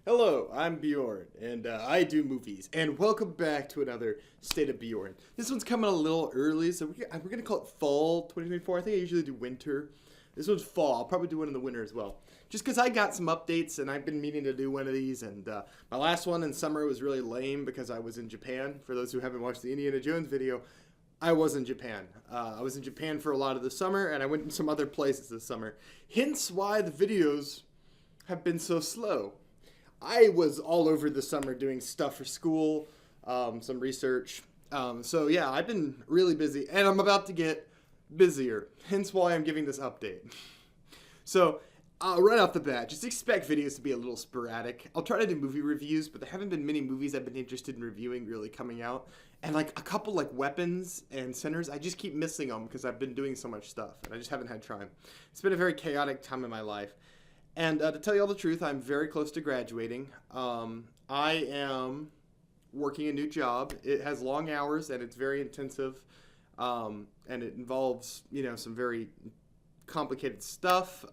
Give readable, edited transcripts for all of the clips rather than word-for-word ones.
Hello, I'm Bjorn, and I do movies. And welcome back to another State of Bjorn. This one's coming a little early, so we're going to call it Fall 2024. I think I usually do winter. This one's fall. I'll probably do one in the winter as well. Just because I got some updates, and I've been meaning to do one of these. And my last one in summer was really lame because I was in Japan. For those who haven't watched the Indiana Jones video, I was in Japan. I was in Japan for a lot of the summer, and I went in some other places this summer. Hence why the videos have been so slow. I was all over the summer doing stuff for school, some research. So yeah, I've been really busy, and I'm about to get busier. Hence why I'm giving this update. So right off the bat, just expect videos to be a little sporadic. I'll try to do movie reviews, but there haven't been many movies I've been interested in reviewing really coming out. And like a couple like weapons and centers, I just keep missing them because I've been doing so much stuff, and I just haven't had time. It's been a very chaotic time in my life. And to tell you all the truth, I'm very close to graduating. I am working a new job. It has long hours and it's very intensive, and it involves, some very complicated stuff.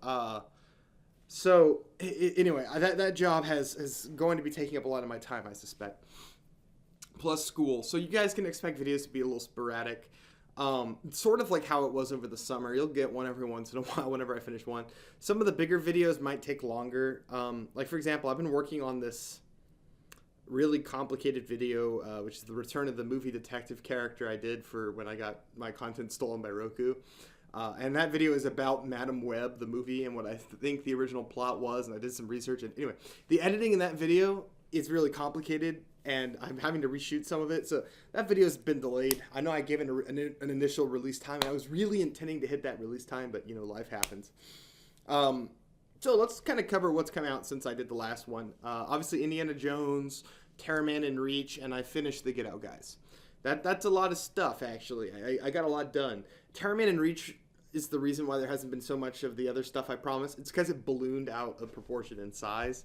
Anyway, that job is going to be taking up a lot of my time, I suspect. Plus school. So you guys can expect videos to be a little sporadic. Sort of like how it was over the summer. You'll get one every once in a while whenever I finish one. Some of the bigger videos might take longer. Like for example, I've been working on this really complicated video, which is the return of the movie detective character I did for when I got my content stolen by Roku. And that video is about Madam Web, the movie, and what I think the original plot was, and I did some research. And anyway, the editing in that video is really complicated, and I'm having to reshoot some of it. So that video has been delayed. I know I gave it an initial release time, and I was really intending to hit that release time, but, life happens. So let's kind of cover what's come out since I did the last one. Obviously, Indiana Jones, Terrorman and Reach, and I finished the Get Out guys. That's a lot of stuff, actually. I got a lot done. Terrorman and Reach is the reason why there hasn't been so much of the other stuff I promised. It's because it ballooned out of proportion in size.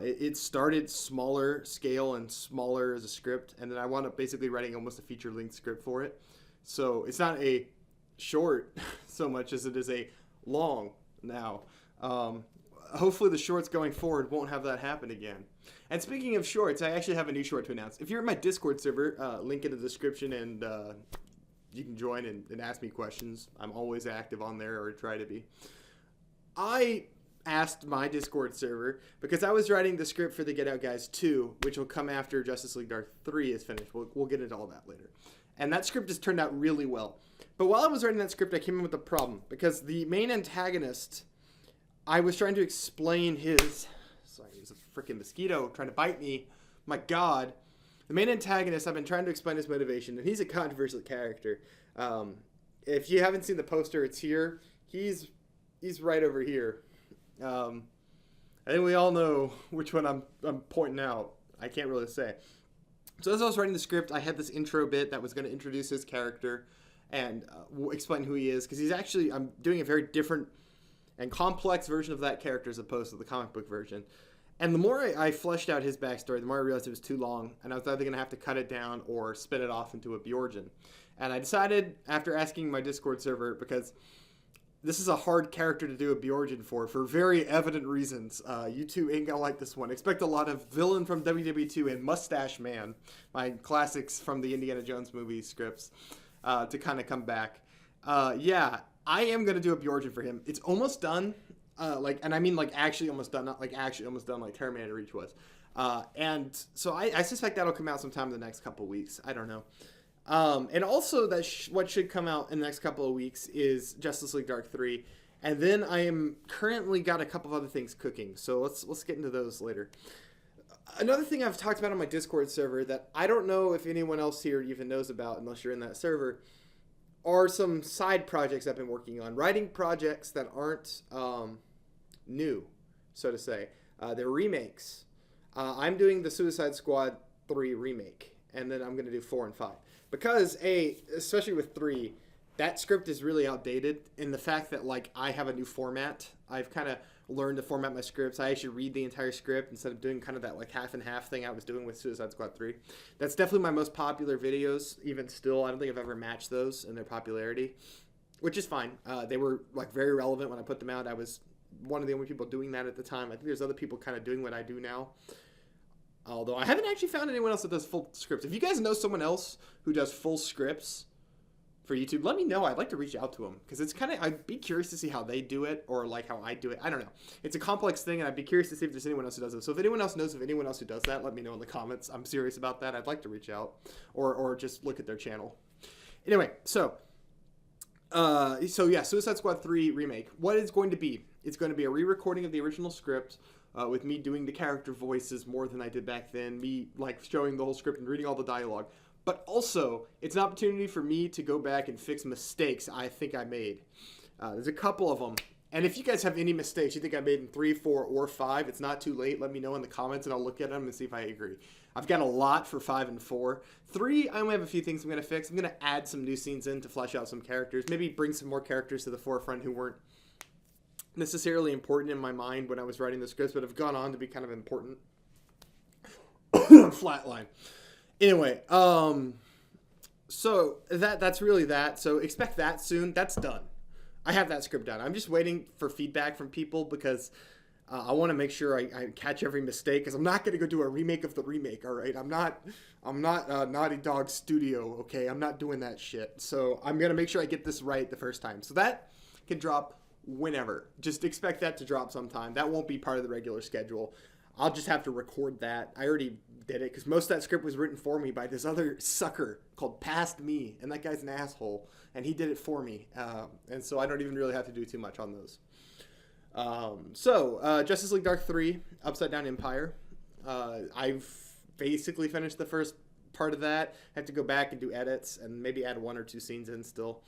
It started smaller scale and smaller as a script, and then I wound up basically writing almost a feature-length script for it. So it's not a short so much as it is a long now. Hopefully the shorts going forward won't have that happen again. And speaking of shorts, I actually have a new short to announce. If you're in my Discord server, link in the description, and you can join and ask me questions. I'm always active on there, or try to be. I asked my Discord server, because I was writing the script for the Get Out Guys 2, which will come after Justice League Dark 3 is finished. We'll get into all that later. And that script has turned out really well. But while I was writing that script, I came in with a problem, because the main antagonist, I was trying to explain sorry, there's a freaking mosquito trying to bite me. My God. The main antagonist, I've been trying to explain his motivation, and he's a controversial character. If you haven't seen the poster, it's here. He's right over here. I think we all know which one I'm pointing out. I can't really say. So as I was writing the script, I had this intro bit that was going to introduce his character and explain who he is, because I'm doing a very different and complex version of that character as opposed to the comic book version. And the more I fleshed out his backstory, the more I realized it was too long, and I was either going to have to cut it down or spin it off into a Bjorn. And I decided, after asking my Discord server, because this is a hard character to do a Bjorn for very evident reasons. You two ain't gonna like this one. Expect a lot of Villain from WW2 and Mustache Man, my classics from the Indiana Jones movie scripts, to kind of come back. Yeah, I am gonna do a Bjorn for him. It's almost done. And I mean actually almost done, not like actually almost done like Terrorman and Reach was. And so I suspect that'll come out sometime in the next couple weeks. I don't know. And also what should come out in the next couple of weeks is Justice League Dark 3. And then I am currently got a couple of other things cooking. So let's get into those later. Another thing I've talked about on my Discord server that I don't know if anyone else here even knows about unless you're in that server are some side projects I've been working on. Writing projects that aren't new, so to say. They're remakes. I'm doing the Suicide Squad 3 remake. And then I'm going to do 4 and 5. Because, especially with 3, that script is really outdated in the fact that, I have a new format. I've kind of learned to format my scripts. I actually read the entire script instead of doing kind of that, half and half thing I was doing with Suicide Squad 3. That's definitely my most popular videos, even still. I don't think I've ever matched those in their popularity, which is fine. They were, very relevant when I put them out. I was one of the only people doing that at the time. I think there's other people kind of doing what I do now. Although I haven't actually found anyone else that does full scripts. If you guys know someone else who does full scripts for YouTube, let me know. I'd like to reach out to them because it's kind of, I'd be curious to see how they do it or like how I do it. I don't know. It's a complex thing, and I'd be curious to see if there's anyone else who does it. So if anyone else knows of anyone else who does that, let me know in the comments. I'm serious about that. I'd like to reach out or just look at their channel. Anyway, so yeah, Suicide Squad 3 remake. What it's going to be? It's going to be a re-recording of the original script. With me doing the character voices more than I did back then, me like showing the whole script and reading all the dialogue. But also, it's an opportunity for me to go back and fix mistakes I think I made. There's a couple of them. And if you guys have any mistakes you think I made in 3, 4, or 5, it's not too late. Let me know in the comments and I'll look at them and see if I agree. I've got a lot for 5 and 4. 3, I only have a few things I'm going to fix. I'm going to add some new scenes in to flesh out some characters. Maybe bring some more characters to the forefront who weren't necessarily important in my mind when I was writing the scripts, but have gone on to be kind of important. Flatline. Anyway, so that's really that. So expect that soon. That's done. I have that script done. I'm just waiting for feedback from people because I want to make sure I catch every mistake, because I'm not going to go do a remake of the remake. All right, I'm not Naughty Dog Studio. Okay, I'm not doing that shit. So I'm gonna make sure I get this right the first time. So that can drop whenever. Just expect that to drop sometime. That won't be part of the regular schedule. I'll just have to record that. I already did it because most of that script was written for me by this other sucker called Past Me, and that guy's an asshole, and he did it for me. And so I don't even really have to do too much on those. Justice League Dark 3, Upside Down Empire. I've basically finished the first part of that. I have to go back and do edits and maybe add 1 or 2 scenes in still.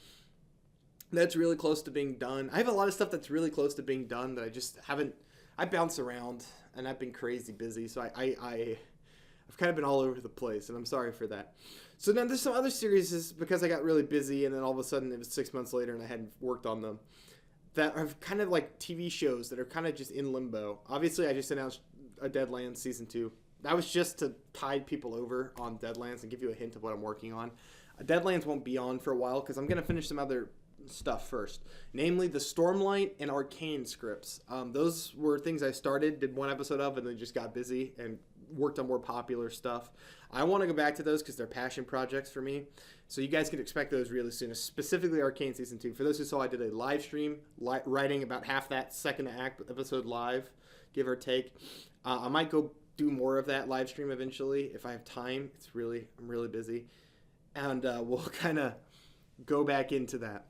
That's really close to being done. I have a lot of stuff that's really close to being done that I just haven't. I bounce around and I've been crazy busy, so I've kind of been all over the place, and I'm sorry for that. So now there's some other series because I got really busy, and then all of a sudden it was 6 months later and I hadn't worked on them, that are kind of like TV shows that are kind of just in limbo. Obviously, I just announced a Deadlands Season 2. That was just to tide people over on Deadlands and give you a hint of what I'm working on. Deadlands won't be on for a while because I'm going to finish some other stuff first, namely the Stormlight and Arcane scripts. Those were things I started, did 1 episode of, and then just got busy and worked on more popular stuff. I want to go back to those because they're passion projects for me. So you guys can expect those really soon, specifically Arcane Season 2. For those who saw, I did a live stream, writing about half that second act episode live, give or take. I might go do more of that live stream eventually if I have time. I'm really busy. And we'll kind of go back into that.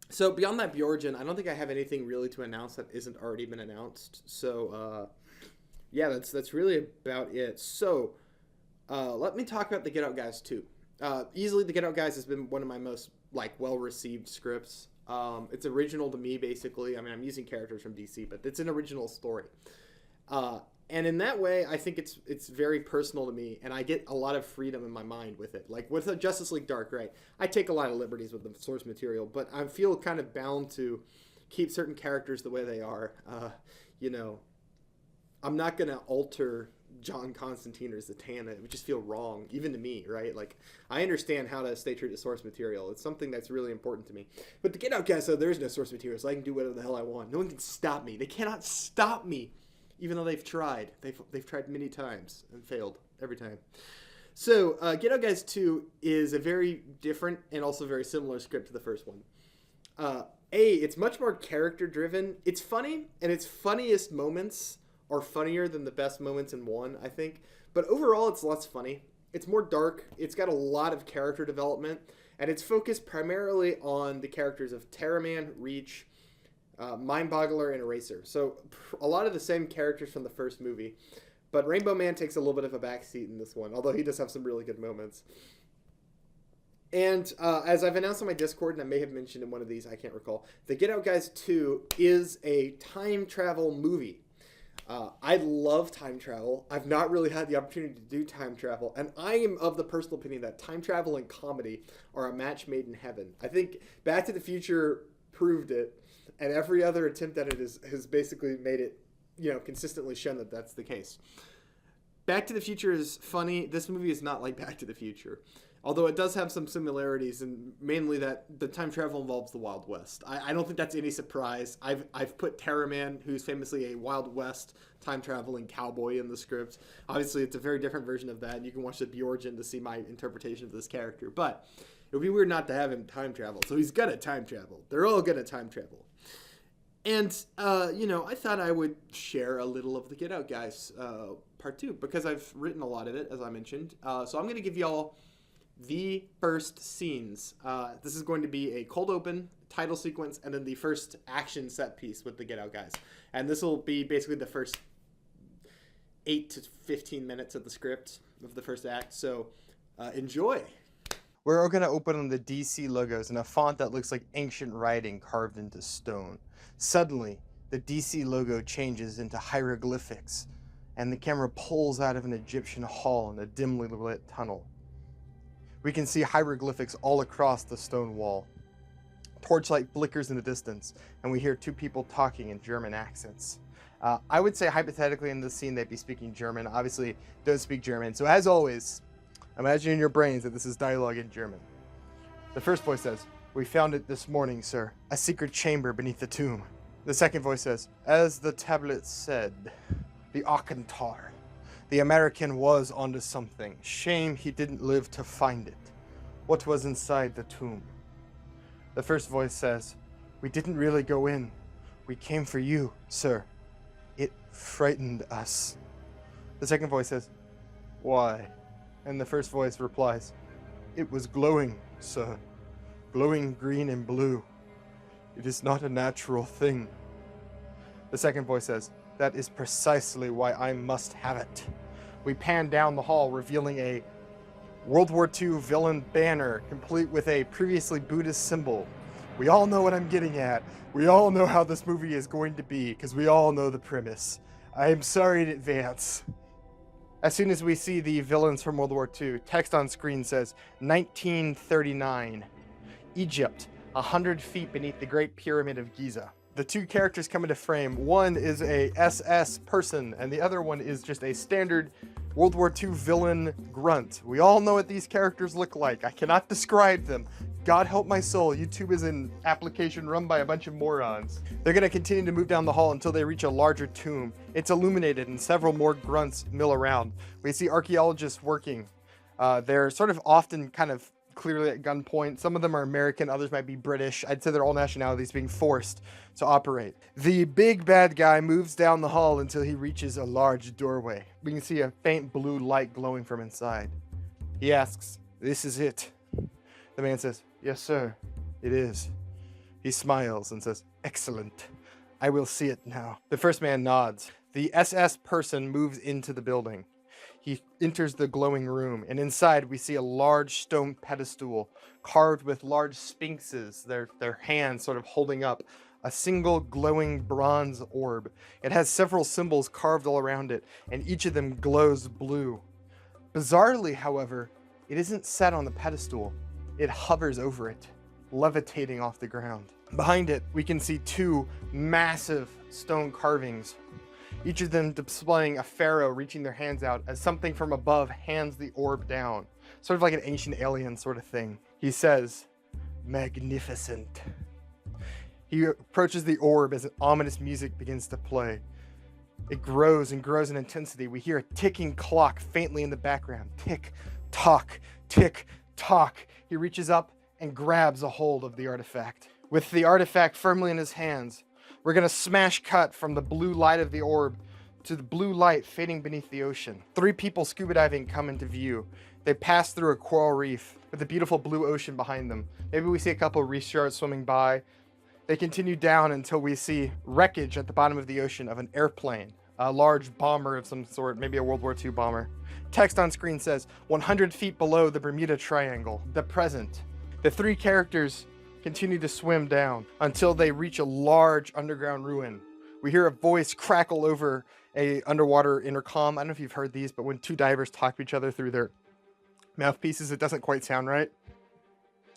So beyond that Bjorn, I don't think I have anything really to announce that isn't already been announced. So yeah, that's really about it. So let me talk about the Get Out Guys 2. Easily, the Get Out Guys has been one of my most well-received scripts. It's original to me, basically. I mean, I'm using characters from DC, but it's an original story. And in that way, I think it's very personal to me, and I get a lot of freedom in my mind with it. Like with Justice League Dark, right? I take a lot of liberties with the source material, but I feel kind of bound to keep certain characters the way they are. I'm not going to alter John Constantine or Zatanna. It would just feel wrong, even to me, right? Like, I understand how to stay true to source material. It's something that's really important to me. But to Get Out Guys, there is no source material, so I can do whatever the hell I want. No one can stop me. They cannot stop me. Even though they've tried. They've tried many times and failed every time. So, Get Out Guys 2 is a very different and also very similar script to the first one. It's much more character-driven. It's funny, and its funniest moments are funnier than the best moments in 1, I think. But overall, it's less funny. It's more dark. It's got a lot of character development, and it's focused primarily on the characters of Terraman, Reach, Mindboggler, and Eraser. So a lot of the same characters from the first movie, but Rainbow Man takes a little bit of a backseat in this one, although he does have some really good moments. And as I've announced on my Discord, and I may have mentioned in one of these, I can't recall, the Get Out Guys 2 is a time travel movie. I love time travel. I've not really had the opportunity to do time travel, and I am of the personal opinion that time travel and comedy are a match made in heaven. I think Back to the Future proved it, and every other attempt at it has basically made it, consistently shown that that's the case. Back to the Future is funny. This movie is not like Back to the Future. Although it does have some similarities, and mainly that the time travel involves the Wild West. I don't think that's any surprise. I've put Terraman, who's famously a Wild West time traveling cowboy, in the script. Obviously, it's a very different version of that, and you can watch the Bjorn to see my interpretation of this character. But it would be weird not to have him time travel. So he's gonna time travel. They're all gonna time travel. And, I thought I would share a little of the Get Out Guys part 2, because I've written a lot of it, as I mentioned. So I'm going to give y'all the first scenes. This is going to be a cold open, title sequence, and then the first action set piece with the Get Out Guys. And this will be basically the first 8 to 15 minutes of the script of the first act. So enjoy. We're going to open on the DC logos in a font that looks like ancient writing carved into stone. Suddenly, the DC logo changes into hieroglyphics, and the camera pulls out of an Egyptian hall in a dimly lit tunnel. We can see hieroglyphics all across the stone wall. Torchlight flickers in the distance, and we hear two people talking in German accents. I would say hypothetically in this scene they'd be speaking German. Obviously, don't speak German. So as always, imagine in your brains that this is dialogue in German. The first voice says, "We found it this morning, sir. A secret chamber beneath the tomb." The second voice says, "As the tablet said, the Akantar. The American was onto something. Shame he didn't live to find it. What was inside the tomb?" The first voice says, "We didn't really go in. We came for you, sir. It frightened us." The second voice says, "Why?" And the first voice replies, "It was glowing, sir. Glowing green and blue. It is not a natural thing." The second voice says, "That is precisely why I must have it." We pan down the hall, revealing a World War II villain banner, complete with a previously Buddhist symbol. We all know what I'm getting at. We all know how this movie is going to be, because we all know the premise. I am sorry in advance. As soon as we see the villains from World War II, text on screen says, 1939. Egypt, 100 feet beneath the Great Pyramid of Giza. The two characters come into frame. One is a SS person, and the other one is just a standard World War II villain grunt. We all know what these characters look like. I cannot describe them. God help my soul, YouTube is an application run by a bunch of morons. They're going to continue to move down the hall until they reach a larger tomb. It's illuminated and several more grunts mill around. We see archaeologists working. They're sort of often kind of clearly at gunpoint. Some of them are American, others might be British. I'd say they're all nationalities being forced to operate. The big bad guy moves down the hall until he reaches a large doorway. We can see a faint blue light glowing from inside. He asks, "This is it?" The man says, "Yes, sir, it is." He smiles and says, "Excellent. I will see it now." The first man nods. The SS person moves into the building. He enters the glowing room, and inside we see a large stone pedestal carved with large sphinxes, their hands sort of holding up a single glowing bronze orb. It has several symbols carved all around it, and each of them glows blue. Bizarrely, however, it isn't set on the pedestal. It hovers over it, levitating off the ground. Behind it, we can see two massive stone carvings, each of them displaying a pharaoh reaching their hands out as something from above hands the orb down. Sort of like an ancient alien sort of thing. He says, "Magnificent." He approaches the orb as ominous music begins to play. It grows and grows in intensity. We hear a ticking clock faintly in the background. Tick, tock, tick, tock. He reaches up and grabs a hold of the artifact. With the artifact firmly in his hands, we're going to smash cut from the blue light of the orb to the blue light fading beneath the ocean. Three people scuba diving come into view. They pass through a coral reef with the beautiful blue ocean behind them. Maybe we see a couple of reef sharks swimming by. They continue down until we see wreckage at the bottom of the ocean of an airplane, a large bomber of some sort, maybe a World War II bomber. Text on screen says, 100 feet below the Bermuda Triangle, the present. The three characters continue to swim down until they reach a large underground ruin. We hear a voice crackle over a underwater intercom. I don't know if you've heard these, but when two divers talk to each other through their mouthpieces, it doesn't quite sound right.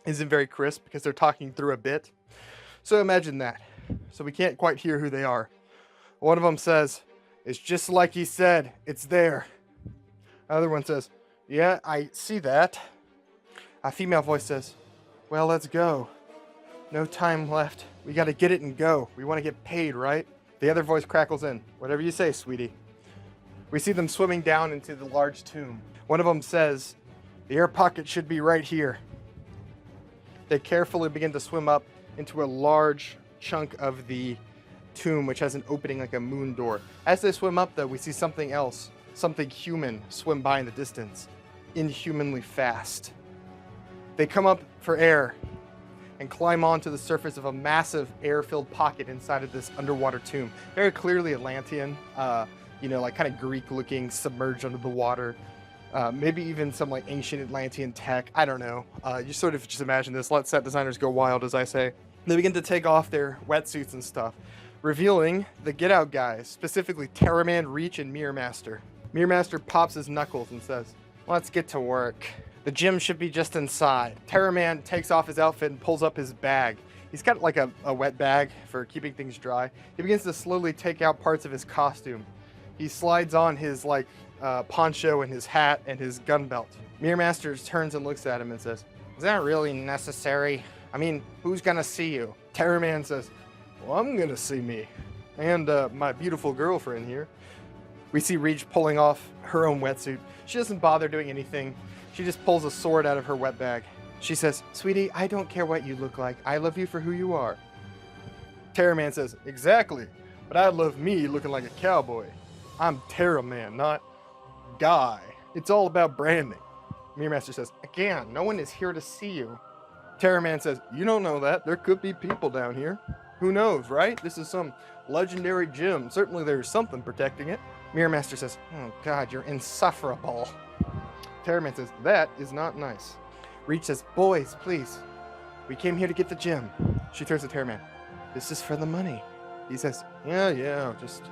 It isn't very crisp because they're talking through a bit. So imagine that. So we can't quite hear who they are. One of them says, "It's just like he said, it's there." Another one says, "Yeah, I see that." A female voice says, well, let's go. No time left. We gotta get it and go. We want to get paid, right? The other voice crackles in. Whatever you say, sweetie. We see them swimming down into the large tomb. One of them says, the air pocket should be right here. They carefully begin to swim up into a large chunk of the tomb, which has an opening like a moon door. As they swim up, though, we see something else, something human, swim by in the distance, inhumanly fast. They come up for air and climb onto the surface of a massive air-filled pocket inside of this underwater tomb. Very clearly Atlantean, like kind of Greek-looking, submerged under the water. Maybe even some like ancient Atlantean tech. I don't know. You sort of just imagine this. Let set designers go wild, as I say. They begin to take off their wetsuits and stuff, revealing the Get Out guys, specifically Terraman, Reach, and Mirror Master. Mirror Master pops his knuckles and says, let's get to work. The gym should be just inside. Terraman takes off his outfit and pulls up his bag. He's got like a wet bag for keeping things dry. He begins to slowly take out parts of his costume. He slides on his poncho and his hat and his gun belt. Mirror Master turns and looks at him and says, is that really necessary? I mean, who's gonna see you? Terraman says, well, I'm gonna see me. And my beautiful girlfriend here. We see Reach pulling off her own wetsuit. She doesn't bother doing anything. She just pulls a sword out of her wet bag. She says, sweetie, I don't care what you look like. I love you for who you are. Terraman says, exactly. But I love me looking like a cowboy. I'm Terraman, not Guy. It's all about branding. Mirror Master says, again, no one is here to see you. Terraman says, you don't know that. There could be people down here. Who knows, right? This is some legendary gym. Certainly there's something protecting it. Mirror Master says, oh God, you're insufferable. Terraman says, that is not nice. Reach says, boys, please. We came here to get the gym. She turns to Terraman. This is for the money. He says, yeah, just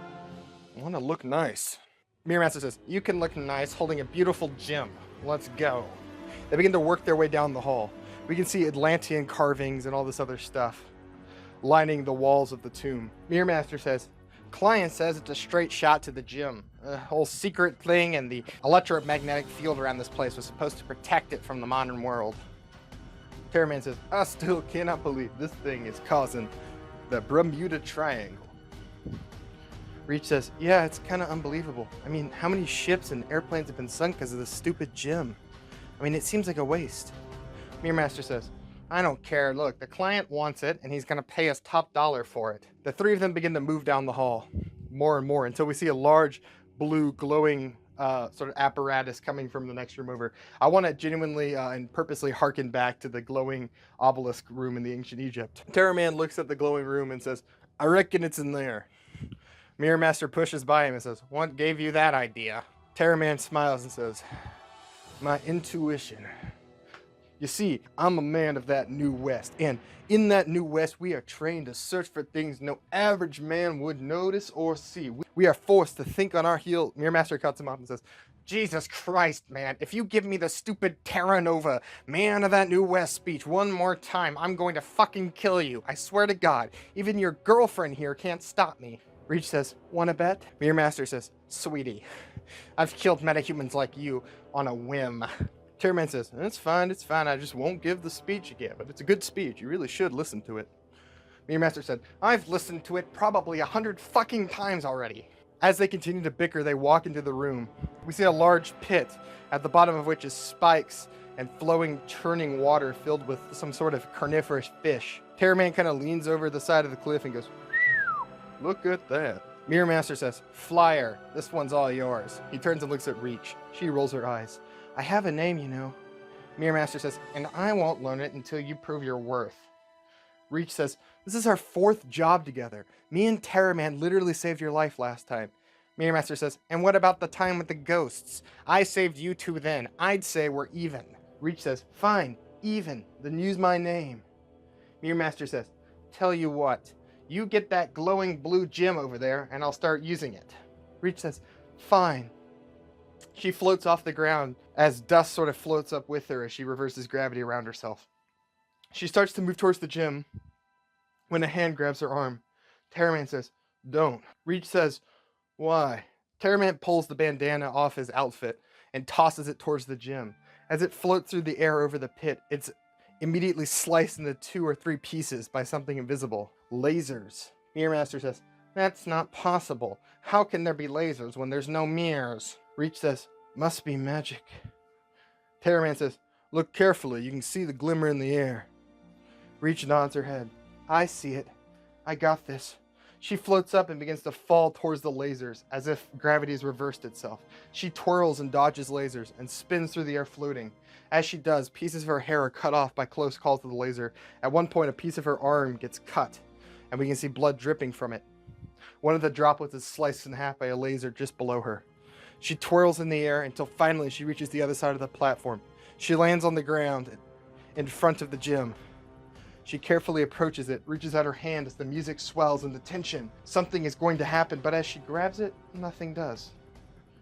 want to look nice. Mirror Master says, you can look nice holding a beautiful gym. Let's go. They begin to work their way down the hall. We can see Atlantean carvings and all this other stuff lining the walls of the tomb. Mirror Master says, client says it's a straight shot to the gym. A whole secret thing, and the electromagnetic field around this place was supposed to protect it from the modern world. Terraman says, I still cannot believe this thing is causing the Bermuda Triangle. Reach says, yeah, it's kind of unbelievable. I mean, how many ships and airplanes have been sunk because of this stupid gym? I mean, it seems like a waste. Mirror Master says, I don't care. Look, the client wants it, and he's going to pay us top dollar for it. The three of them begin to move down the hall more and more until we see a large blue glowing sort of apparatus coming from the next room over. I want to genuinely and purposely harken back to the glowing obelisk room in the ancient Egypt. Terraman looks at the glowing room and says, I reckon it's in there. Mirror Master pushes by him and says, what gave you that idea? Terraman smiles and says, my intuition. You see, I'm a man of that New West, and in that New West, we are trained to search for things no average man would notice or see. We are forced to think on our heels. Mirror Master cuts him off and says, Jesus Christ, man, if you give me the stupid Terra Nova, man of that New West speech one more time, I'm going to fucking kill you. I swear to God, even your girlfriend here can't stop me. Reach says, wanna bet? Mirror Master says, sweetie, I've killed metahumans like you on a whim. Terraman says, it's fine, I just won't give the speech again, but it's a good speech, you really should listen to it. Mirror Master said, I've listened to it probably 100 fucking times already. As they continue to bicker, they walk into the room. We see a large pit, at the bottom of which is spikes and flowing, churning water filled with some sort of carnivorous fish. Terraman kind of leans over the side of the cliff and goes, look at that. Mirror Master says, Flyer, this one's all yours. He turns and looks at Reach. She rolls her eyes. I have a name, you know. Mirror Master says, and I won't learn it until you prove your worth. Reach says, this is our 4th job together. Me and Terraman literally saved your life last time. Mirror Master says, and what about the time with the ghosts? I saved you two then. I'd say we're even. Reach says, fine, even. Then use my name. Mirror Master says, tell you what. You get that glowing blue gem over there, and I'll start using it. Reach says, fine. She floats off the ground as dust sort of floats up with her as she reverses gravity around herself. She starts to move towards the gym when a hand grabs her arm. Terraman says, don't. Reach says, why? Terraman pulls the bandana off his outfit and tosses it towards the gym. As it floats through the air over the pit, it's immediately sliced into 2 or 3 pieces by something invisible. Lasers. Mirror Master says, that's not possible. How can there be lasers when there's no mirrors? Reach says, must be magic. Terror Man says, look carefully, you can see the glimmer in the air. Reach nods her head. I see it. I got this. She floats up and begins to fall towards the lasers, as if gravity has reversed itself. She twirls and dodges lasers, and spins through the air floating. As she does, pieces of her hair are cut off by close calls to the laser. At one point, a piece of her arm gets cut, and we can see blood dripping from it. One of the droplets is sliced in half by a laser just below her. She twirls in the air until finally she reaches the other side of the platform. She lands on the ground in front of the gym. She carefully approaches it, reaches out her hand as the music swells into tension. Something is going to happen, but as she grabs it, nothing does.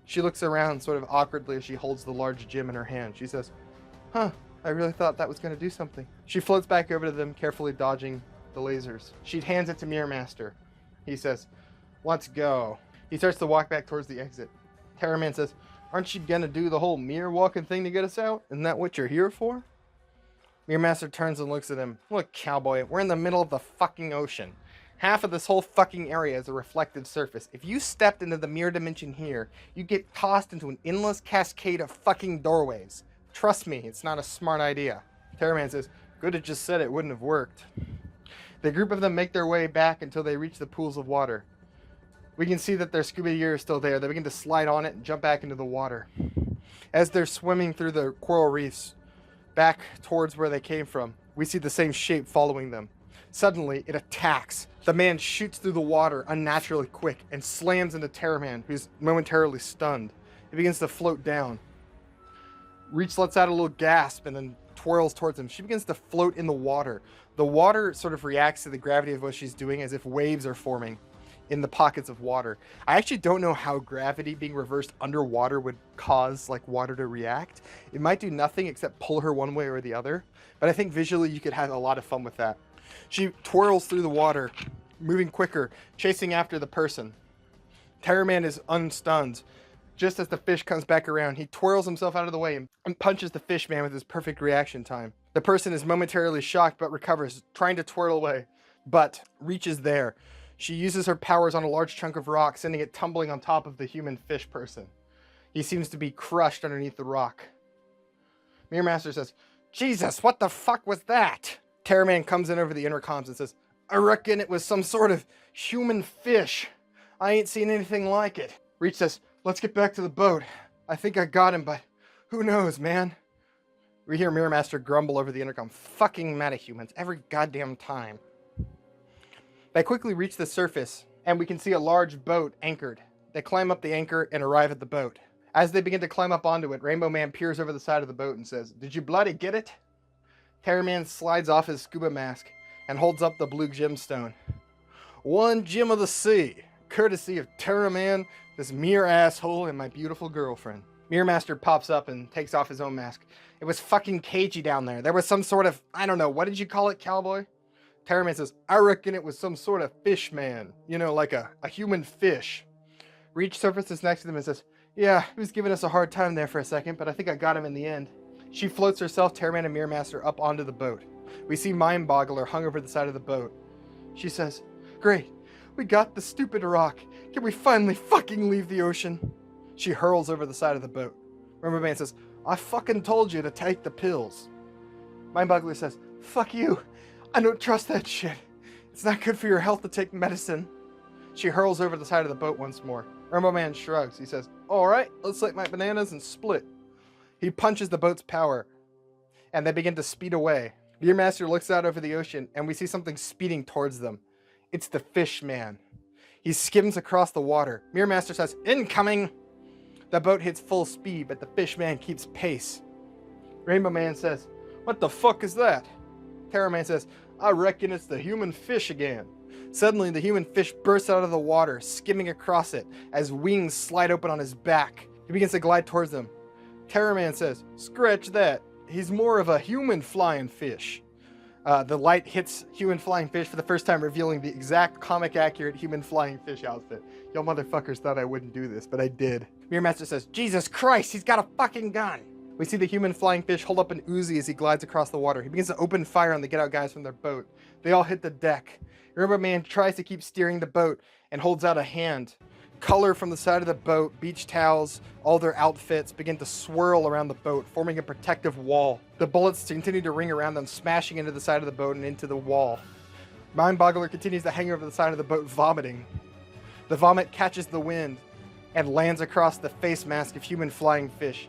She looks around sort of awkwardly as she holds the large gem in her hand. She says, I really thought that was going to do something. She floats back over to them, carefully dodging the lasers. She hands it to Mirror Master. He says, let's go. He starts to walk back towards the exit. Terror Man says, aren't you going to do the whole mirror walking thing to get us out? Isn't that what you're here for? Mirror Master turns and looks at him. Look, cowboy, we're in the middle of the fucking ocean. Half of this whole fucking area is a reflective surface. If you stepped into the mirror dimension here, you get tossed into an endless cascade of fucking doorways. Trust me, it's not a smart idea. Terror Man says, could have just said it wouldn't have worked. The group of them make their way back until they reach the pools of water. We can see that their scuba gear is still there. They begin to slide on it and jump back into the water. As they're swimming through the coral reefs, back towards where they came from, we see the same shape following them. Suddenly, it attacks. The man shoots through the water unnaturally quick and slams into Terror Man, who's momentarily stunned. He begins to float down. Reach lets out a little gasp and then twirls towards him. She begins to float in the water. The water sort of reacts to the gravity of what she's doing as if waves are forming in the pockets of water. I actually don't know how gravity being reversed underwater would cause like water to react. It might do nothing except pull her one way or the other, but I think visually you could have a lot of fun with that. She twirls through the water, moving quicker, chasing after the person. Terror Man is unstunned. Just as the fish comes back around, he twirls himself out of the way and punches the fish man with his perfect reaction time. The person is momentarily shocked but recovers, trying to twirl away, but reaches there. She uses her powers on a large chunk of rock, sending it tumbling on top of the human fish person. He seems to be crushed underneath the rock. Mirror Master says, Jesus, what the fuck was that? Terror Man comes in over the intercoms and says, I reckon it was some sort of human fish. I ain't seen anything like it. Reach says, let's get back to the boat. I think I got him, but who knows, man? We hear Mirror Master grumble over the intercom. Fucking metahumans, every goddamn time. They quickly reach the surface, and we can see a large boat anchored. They climb up the anchor and arrive at the boat. As they begin to climb up onto it, Rainbow Man peers over the side of the boat and says, did you bloody get it? Terror Man slides off his scuba mask and holds up the blue gemstone. One gem of the sea, courtesy of Terror Man, this mere asshole, and my beautiful girlfriend. Mirror Master pops up and takes off his own mask. It was fucking cagey down there. There was some sort of, I don't know, what did you call it, cowboy? Terror Man says, I reckon it was some sort of fish man. You know, like a human fish. Reach surfaces next to them and says, yeah, he was giving us a hard time there for a second, but I think I got him in the end. She floats herself, Terror Man and Mirror Master up onto the boat. We see Mind Boggler hung over the side of the boat. She says, great, we got the stupid rock. Can we finally fucking leave the ocean? She hurls over the side of the boat. Rainbow Man says, I fucking told you to take the pills. Mind Boggler says, fuck you. I don't trust that shit. It's not good for your health to take medicine. She hurls over the side of the boat once more. Rainbow Man shrugs. He says, all right, let's light my bananas and split. He punches the boat's power, and they begin to speed away. Mirror Master looks out over the ocean, and we see something speeding towards them. It's the fish man. He skims across the water. Mirror Master says, incoming! The boat hits full speed, but the fish man keeps pace. Rainbow Man says, what the fuck is that? Terror Man says, I reckon it's the human fish again. Suddenly, the human fish bursts out of the water, skimming across it, as wings slide open on his back. He begins to glide towards them. Terror Man says, scratch that. He's more of a human flying fish. The light hits human flying fish for the first time, revealing the exact comic-accurate human flying fish outfit. Y'all motherfuckers thought I wouldn't do this, but I did. Mirror Master says, Jesus Christ, he's got a fucking gun. We see the human flying fish hold up an Uzi as he glides across the water. He begins to open fire on the Get Out guys from their boat. They all hit the deck. Rainbow Man tries to keep steering the boat and holds out a hand. Color from the side of the boat, beach towels, all their outfits begin to swirl around the boat, forming a protective wall. The bullets continue to ring around them, smashing into the side of the boat and into the wall. Mindboggler continues to hang over the side of the boat, vomiting. The vomit catches the wind and lands across the face mask of human flying fish.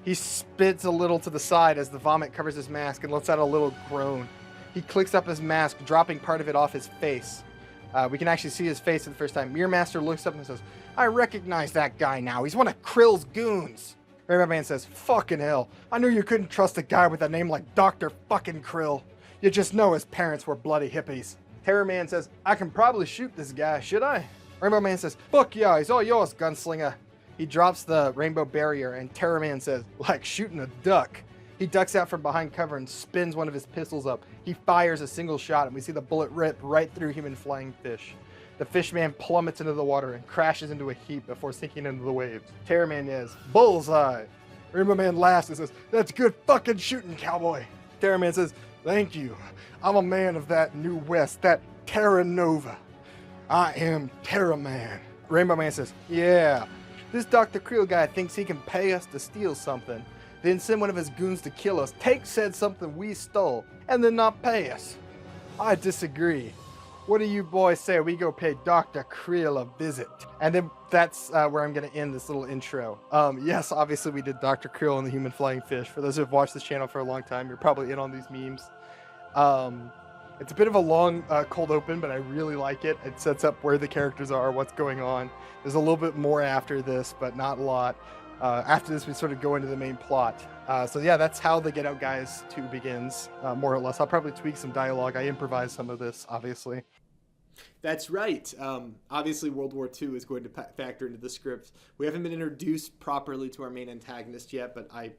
He spits a little to the side as the vomit covers his mask and lets out a little groan. He clicks up his mask, dropping part of it off his face. We can actually see his face for the first time. Mirror Master looks up and says, "I recognize that guy now. He's one of Krill's goons." Rainbow Man says, "Fucking hell. I knew you couldn't trust a guy with a name like Dr. fucking Krill. You just know his parents were bloody hippies." Terror Man says, "I can probably shoot this guy, should I?" Rainbow Man says, "Fuck yeah, he's all yours, gunslinger." He drops the rainbow barrier and Terror Man says, "Like shooting a duck." He ducks out from behind cover and spins one of his pistols up. He fires a single shot and we see the bullet rip right through human flying fish. The fish man plummets into the water and crashes into a heap before sinking into the waves. Terror Man yells, "Bullseye!" Rainbow Man laughs and says, "That's good fucking shooting, cowboy." Terror Man says, "Thank you. I'm a man of that new west, that Terra Nova. I am Terra Man." Rainbow Man says, "Yeah, this Dr. Krill guy thinks he can pay us to steal something, then send one of his goons to kill us, take said something we stole, and then not pay us. I disagree. What do you boys say we go pay Dr. Krill a visit?" And then that's where I'm going to end this little intro. Yes, obviously we did Dr. Krill and the human flying fish. For those who have watched this channel for a long time, you're probably in on these memes. It's a bit of a long cold open, but I really like it. It sets up where the characters are, what's going on. There's a little bit more after this, but not a lot. After this, we sort of go into the main plot. So yeah, that's how the Get Out Guys 2 begins, more or less. I'll probably tweak some dialogue. I improvised some of this, obviously. That's right. Obviously, World War II is going to factor into the script. We haven't been introduced properly to our main antagonist yet, but I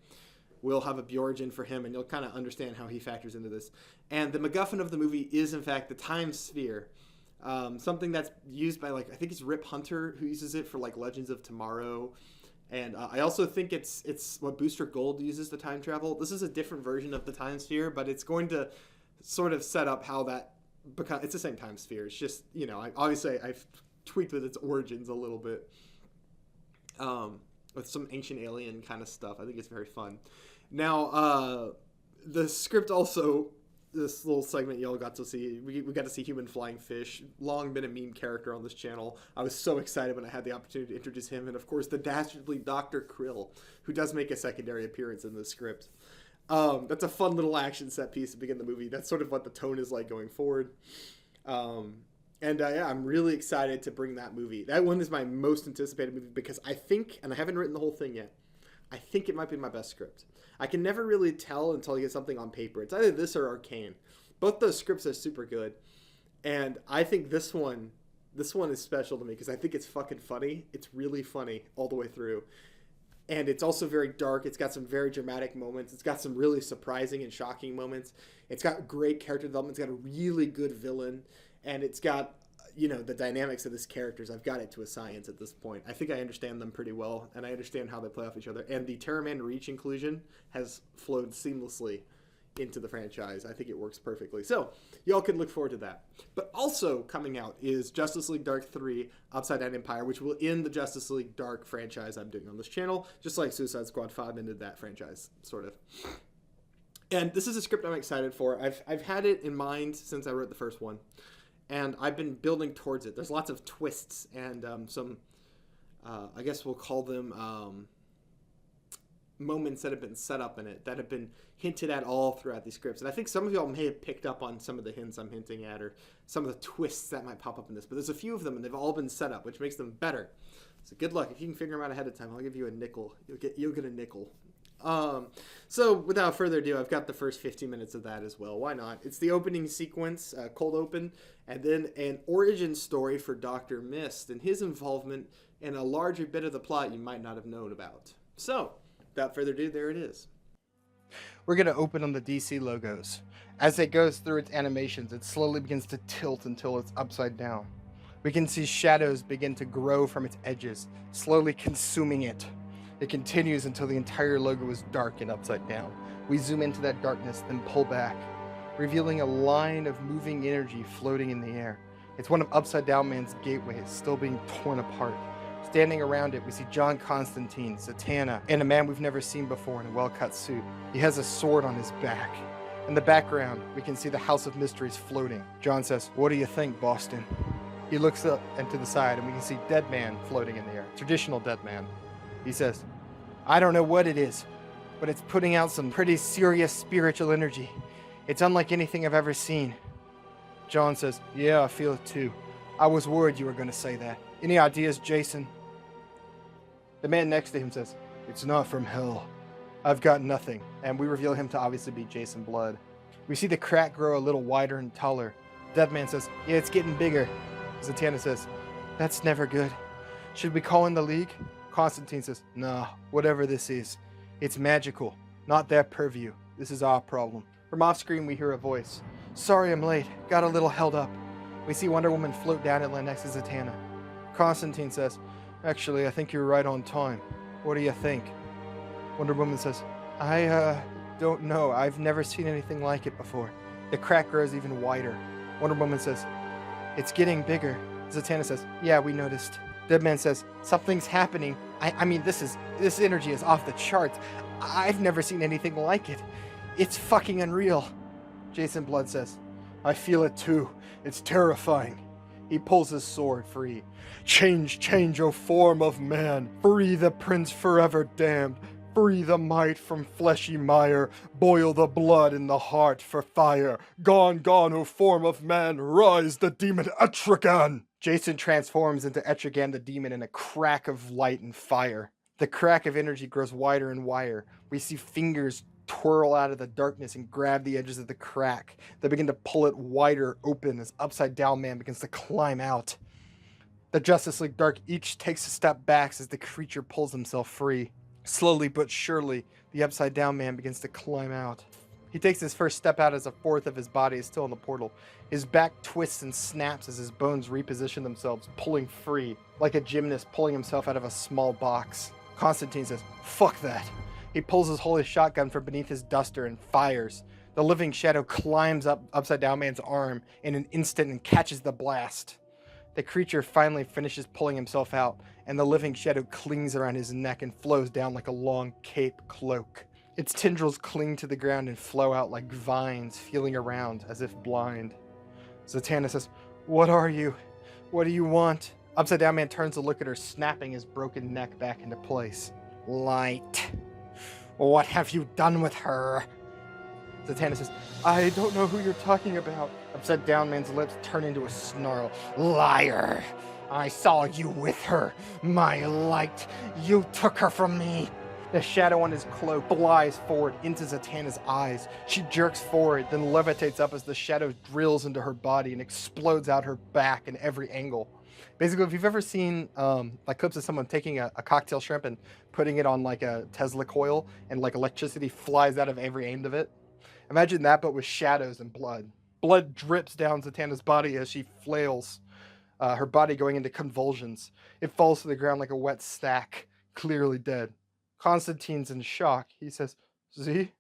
will have a Bjorn for him, and you'll kind of understand how he factors into this. And the MacGuffin of the movie is, in fact, the time sphere. Something that's used by, like, I think it's Rip Hunter who uses it for, like, Legends of Tomorrow. And I also think it's what Booster Gold uses to time travel. This is a different version of the time sphere, but it's going to sort of set up how that becomes. It's the same time sphere. It's just, you know, I've tweaked with its origins a little bit, with some ancient alien kind of stuff. I think it's very fun. Now, the script also, this little segment y'all got to see, we got to see human flying fish, long been a meme character on this channel. I was so excited when I had the opportunity to introduce him, and of course the dastardly Dr. Krill, who does make a secondary appearance in the script. That's a fun little action set piece to begin the movie. That's sort of what the tone is like going forward. Yeah, I'm really excited to bring that movie. That one is my most anticipated movie because I think, and I haven't written the whole thing yet, I think it might be my best script. I can never really tell until I get something on paper. It's either this or Arcane. Both those scripts are super good. And I think this one is special to me because I think it's fucking funny. It's really funny all the way through. And it's also very dark. It's got some very dramatic moments. It's got some really surprising and shocking moments. It's got great character development. It's got a really good villain. And it's got, you know, the dynamics of this characters. I've got it to a science at this point. I think I understand them pretty well, and I understand how they play off each other. And the Terra Man Reach inclusion has flowed seamlessly into the franchise. I think it works perfectly. So, y'all can look forward to that. But also coming out is Justice League Dark 3 Upside Down Empire, which will end the Justice League Dark franchise I'm doing on this channel, just like Suicide Squad 5 ended that franchise, sort of. And this is a script I'm excited for. I've had it in mind since I wrote the first one. And I've been building towards it. There's lots of twists and some, I guess we'll call them moments that have been set up in it, that have been hinted at all throughout these scripts. And I think some of y'all may have picked up on some of the hints I'm hinting at, or some of the twists that might pop up in this. But there's a few of them, and they've all been set up, which makes them better. So good luck. If you can figure them out ahead of time, I'll give you a nickel. You'll get a nickel. So without further ado, I've got the first 15 minutes of that as well. Why not? It's the opening sequence, cold open, and then an origin story for Dr. Mist and his involvement in a larger bit of the plot you might not have known about. So, without further ado, there it is. We're going to open on the DC logos. As it goes through its animations, it slowly begins to tilt until it's upside down. We can see shadows begin to grow from its edges, slowly consuming it. It continues until the entire logo is dark and upside down. We zoom into that darkness, then pull back, revealing a line of moving energy floating in the air. It's one of Upside Down Man's gateways, still being torn apart. Standing around it, we see John Constantine, Zatanna, and a man we've never seen before in a well-cut suit. He has a sword on his back. In the background, we can see the House of Mysteries floating. John says, "What do you think, Boston?" He looks up and to the side, and we can see Dead Man floating in the air. Traditional Dead Man. He says, "I don't know what it is, but it's putting out some pretty serious spiritual energy. It's unlike anything I've ever seen." John says, "Yeah, I feel it too. I was worried you were going to say that. Any ideas, Jason?" The man next to him says, "It's not from hell. I've got nothing." And we reveal him to obviously be Jason Blood. We see the crack grow a little wider and taller. Dead Man says, "Yeah, it's getting bigger." Zatanna says, "That's never good. Should we call in the League?" Constantine says, "Nah, whatever this is, it's magical. Not their purview. This is our problem." From off screen, we hear a voice. "Sorry I'm late. Got a little held up." We see Wonder Woman float down and land next to Zatanna. Constantine says, "Actually, I think you're right on time. What do you think?" Wonder Woman says, I don't know. I've never seen anything like it before." The crack grows even wider. Wonder Woman says, "It's getting bigger." Zatanna says, "Yeah, we noticed." Dead Man says, "Something's happening. I mean, this energy is off the charts. I've never seen anything like it. It's fucking unreal." Jason Blood says, "I feel it too. It's terrifying." He pulls his sword free. Change, O form of man. Free the prince forever damned. Free the might from fleshy mire. Boil the blood in the heart for fire. Gone, O form of man. Rise the demon Etrigan." Jason transforms into Etrigan the demon in a crack of light and fire. The crack of energy grows wider and wider. We see fingers twirl out of the darkness and grab the edges of the crack. They begin to pull it wider open as Upside Down Man begins to climb out. The Justice League Dark each takes a step back as the creature pulls himself free. Slowly but surely, the Upside Down Man begins to climb out. He takes his first step out as a fourth of his body is still in the portal. His back twists and snaps as his bones reposition themselves, pulling free, like a gymnast pulling himself out of a small box. Constantine says, "Fuck that." He pulls his holy shotgun from beneath his duster and fires. The living shadow climbs up Upside Down Man's arm in an instant and catches the blast. The creature finally finishes pulling himself out, and the living shadow clings around his neck and flows down like a long cape cloak. Its tendrils cling to the ground and flow out like vines, feeling around as if blind. Zatanna says, "What are you? What do you want?" Upside Down Man turns to look at her, snapping his broken neck back into place. "Light. What have you done with her?" Zatanna says, "I don't know who you're talking about." Upside Down Man's lips turn into a snarl. "Liar! I saw you with her. My light. You took her from me." The shadow on his cloak flies forward into Zatanna's eyes. She jerks forward, then levitates up as the shadow drills into her body and explodes out her back in every angle. Basically, if you've ever seen like clips of someone taking a cocktail shrimp and putting it on like a Tesla coil and like electricity flies out of every end of it, imagine that, but with shadows and blood. Blood drips down Zatanna's body as she flails, her body going into convulsions. It falls to the ground like a wet sack, clearly dead. Constantine's in shock. He says, "See?"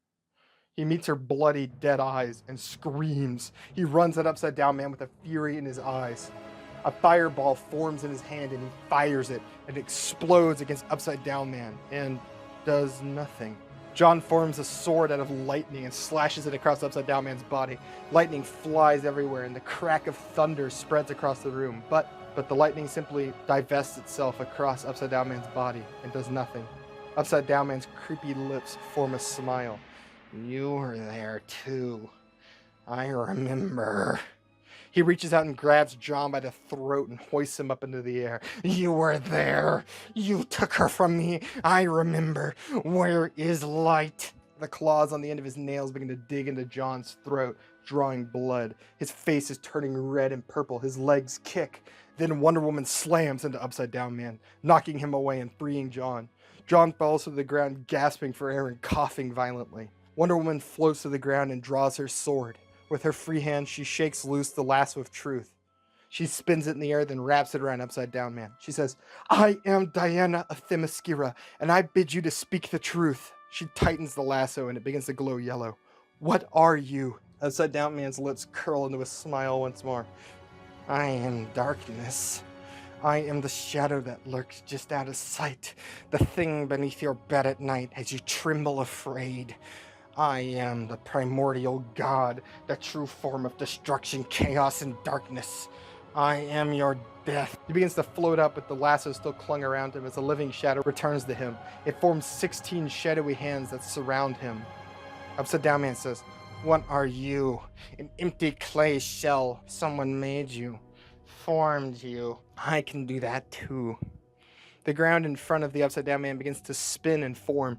He meets her bloody, dead eyes and screams. He runs at Upside Down Man with a fury in his eyes. A fireball forms in his hand and he fires it and explodes against Upside Down Man and does nothing. John forms a sword out of lightning and slashes it across Upside Down Man's body. Lightning flies everywhere and the crack of thunder spreads across the room. But the lightning simply divests itself across Upside Down Man's body and does nothing. Upside Down Man's creepy lips form a smile. "You were there too. I remember." He reaches out and grabs John by the throat and hoists him up into the air. "You were there. You took her from me. I remember. Where is light?" The claws on the end of his nails begin to dig into John's throat, drawing blood. His face is turning red and purple. His legs kick. Then Wonder Woman slams into Upside Down Man, knocking him away and freeing John. John falls to the ground, gasping for air and coughing violently. Wonder Woman floats to the ground and draws her sword. With her free hand, she shakes loose the lasso of truth. She spins it in the air, then wraps it around Upside Down Man. She says, I am Diana of Themyscira, and I bid you to speak the truth. She tightens the lasso, and it begins to glow yellow. What are you? Upside Down Man's lips curl into a smile once more. I am darkness. I am the shadow that lurks just out of sight, the thing beneath your bed at night as you tremble afraid. I am the primordial god, the true form of destruction, chaos, and darkness. I am your death. He begins to float up with the lasso still clung around him as a living shadow returns to him. It forms 16 shadowy hands that surround him. Upside Down Man says, what are you? An empty clay shell. Someone made you, formed you. I can do that too. The ground in front of the Upside Down Man begins to spin and form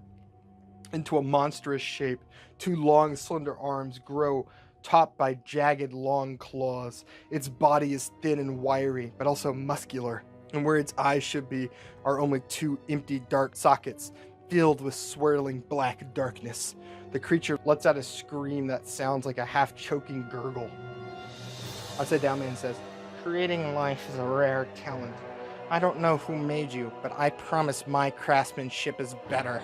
into a monstrous shape. Two long, slender arms grow, topped by jagged, long claws. Its body is thin and wiry, but also muscular. And where its eyes should be are only two empty, dark sockets, filled with swirling black darkness. The creature lets out a scream that sounds like a half-choking gurgle. Upside Down Man says, creating life is a rare talent. I don't know who made you, but I promise my craftsmanship is better.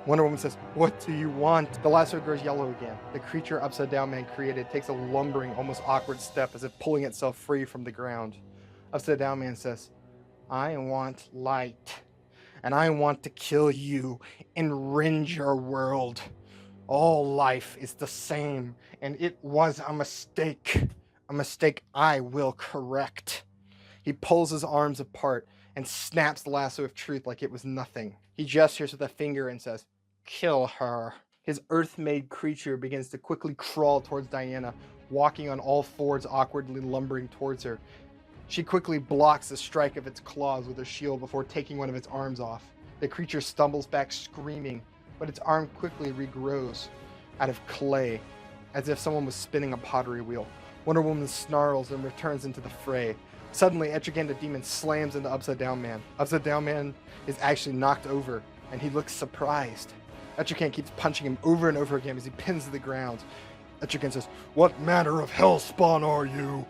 Wonder Woman says, what do you want? The lasso grows yellow again. The creature Upside Down Man created takes a lumbering, almost awkward step as if pulling itself free from the ground. Upside Down Man says, I want light, and I want to kill you and rend your world. All life is the same, and it was a mistake I will correct. He pulls his arms apart and snaps the lasso of truth like it was nothing. He gestures with a finger and says, kill her. His earth-made creature begins to quickly crawl towards Diana, walking on all fours, awkwardly lumbering towards her. She quickly blocks the strike of its claws with her shield before taking one of its arms off. The creature stumbles back screaming, but its arm quickly regrows out of clay, as if someone was spinning a pottery wheel. Wonder Woman snarls and returns into the fray. Suddenly, Etrigan the demon slams into Upside Down Man. Upside Down Man is actually knocked over, and he looks surprised. Etrigan keeps punching him over and over again as he pins to the ground. Etrigan says, what manner of hellspawn are you?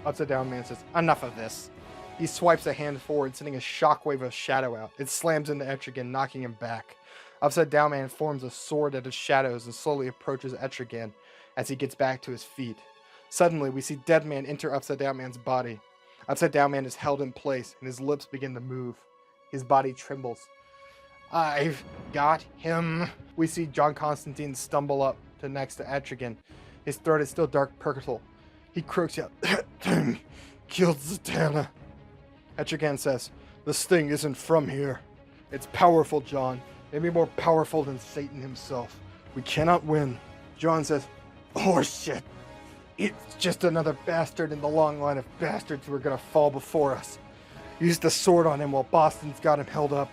Upside Down Man says, enough of this. He swipes a hand forward, sending a shockwave of shadow out. It slams into Etrigan, knocking him back. Upside Down Man forms a sword out of shadows and slowly approaches Etrigan as he gets back to his feet. Suddenly, we see Dead Man enter Upside Down Man's body. Upside Down Man is held in place, and his lips begin to move. His body trembles. I've got him. We see John Constantine stumble up to next to Etrigan. His throat is still dark purple. He croaks out, that thing killed Zatanna. Etrigan says, this thing isn't from here. It's powerful, John. Maybe more powerful than Satan himself. We cannot win. John says, horseshit. It's just another bastard in the long line of bastards who are gonna fall before us. Use the sword on him while Boston's got him held up.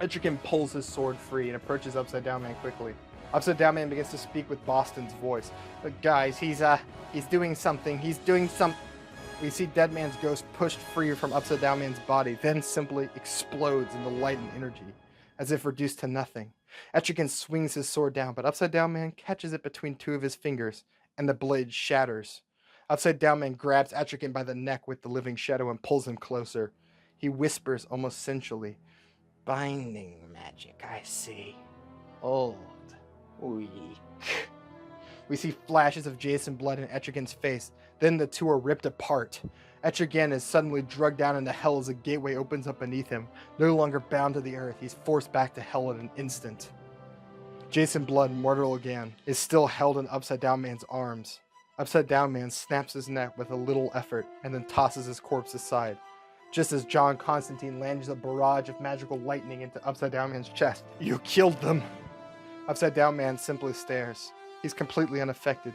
Etrigan pulls his sword free and approaches Upside Down Man quickly. Upside Down Man begins to speak with Boston's voice. But guys, he's doing something. We see Dead Man's ghost pushed free from Upside Down Man's body, then simply explodes into light and energy, as if reduced to nothing. Etrigan swings his sword down, but Upside Down Man catches it between two of his fingers, and the blade shatters. Upside Down Man grabs Etrigan by the neck with the living shadow and pulls him closer. He whispers almost sensually, binding magic, I see. Old, weak. We see flashes of Jason blood in Etrigan's face, then the two are ripped apart. Etrigan is suddenly drugged down into hell as a gateway opens up beneath him. No longer bound to the earth, he's forced back to hell in an instant. Jason Blood, mortal again, is still held in Upside Down Man's arms. Upside Down Man snaps his neck with a little effort and then tosses his corpse aside, just as John Constantine lands a barrage of magical lightning into Upside Down Man's chest. You killed them! Upside Down Man simply stares. He's completely unaffected.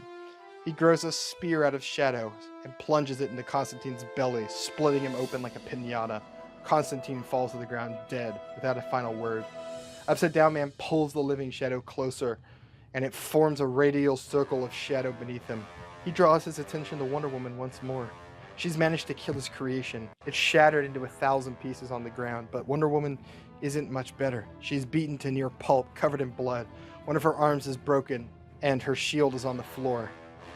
He grows a spear out of shadows and plunges it into Constantine's belly, splitting him open like a piñata. Constantine falls to the ground dead, without a final word. Upside Down Man pulls the living shadow closer, and it forms a radial circle of shadow beneath him. He draws his attention to Wonder Woman once more. She's managed to kill his creation. It's shattered into 1,000 pieces on the ground, but Wonder Woman isn't much better. She's beaten to near pulp, covered in blood. One of her arms is broken, and her shield is on the floor.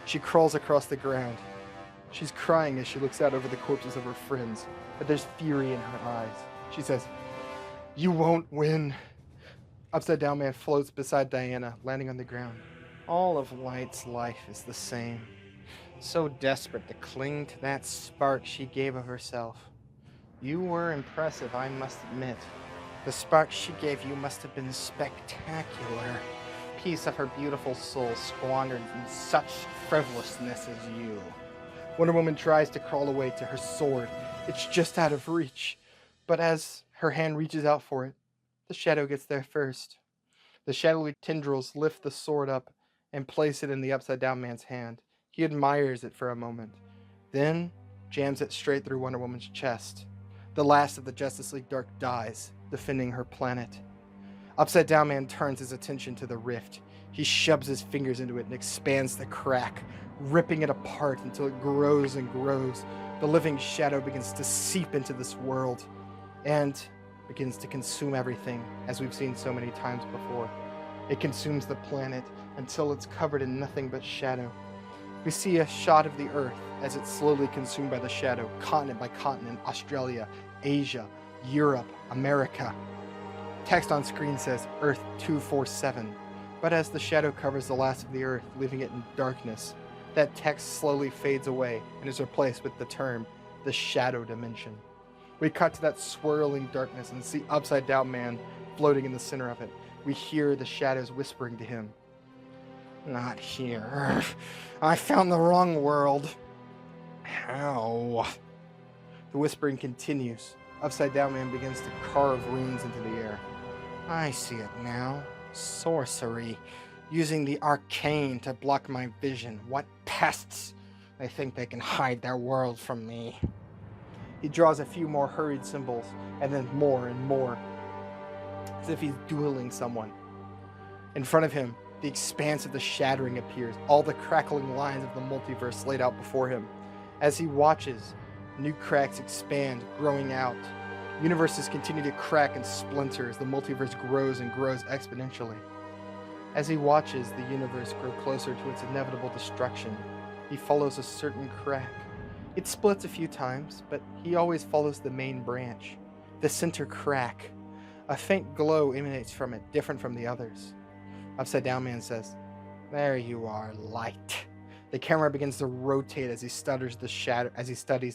She crawls across the ground. She's crying as she looks out over the corpses of her friends, but there's fury in her eyes. She says, "You won't win." Upside Down Man floats beside Diana, landing on the ground. All of Light's life is the same. So desperate to cling to that spark she gave of herself. You were impressive, I must admit. The spark she gave you must have been spectacular. Piece of her beautiful soul squandered in such frivolousness as you. Wonder Woman tries to crawl away to her sword. It's just out of reach. But as her hand reaches out for it, the shadow gets there first. The shadowy tendrils lift the sword up and place it in the Upside Down Man's hand. He admires it for a moment, then jams it straight through Wonder Woman's chest. The last of the Justice League Dark dies, defending her planet. Upside Down Man turns his attention to the rift. He shoves his fingers into it and expands the crack, ripping it apart until it grows and grows. The living shadow begins to seep into this world and begins to consume everything, as we've seen so many times before. It consumes the planet until it's covered in nothing but shadow. We see a shot of the Earth as it's slowly consumed by the shadow, continent by continent: Australia, Asia, Europe, America. Text on screen says Earth 247, but as the shadow covers the last of the Earth, leaving it in darkness, that text slowly fades away and is replaced with the term, the shadow dimension. We cut to that swirling darkness and see Upside Down Man floating in the center of it. We hear the shadows whispering to him. "Not here. I found the wrong world." "How?" The whispering continues. Upside Down Man begins to carve runes into the air. "I see it now. Sorcery. Using the arcane to block my vision. What pests! They think they can hide their world from me." He draws a few more hurried symbols, and then more and more, as if he's dueling someone. In front of him, the expanse of the shattering appears, all the crackling lines of the multiverse laid out before him. As he watches, new cracks expand, growing out. Universes continue to crack and splinter as the multiverse grows and grows exponentially. As he watches the universe grow closer to its inevitable destruction, he follows a certain crack. It splits a few times, but he always follows the main branch, the center crack. A faint glow emanates from it, different from the others. Upside Down Man says, "There you are, Light." The camera begins to rotate as he studies the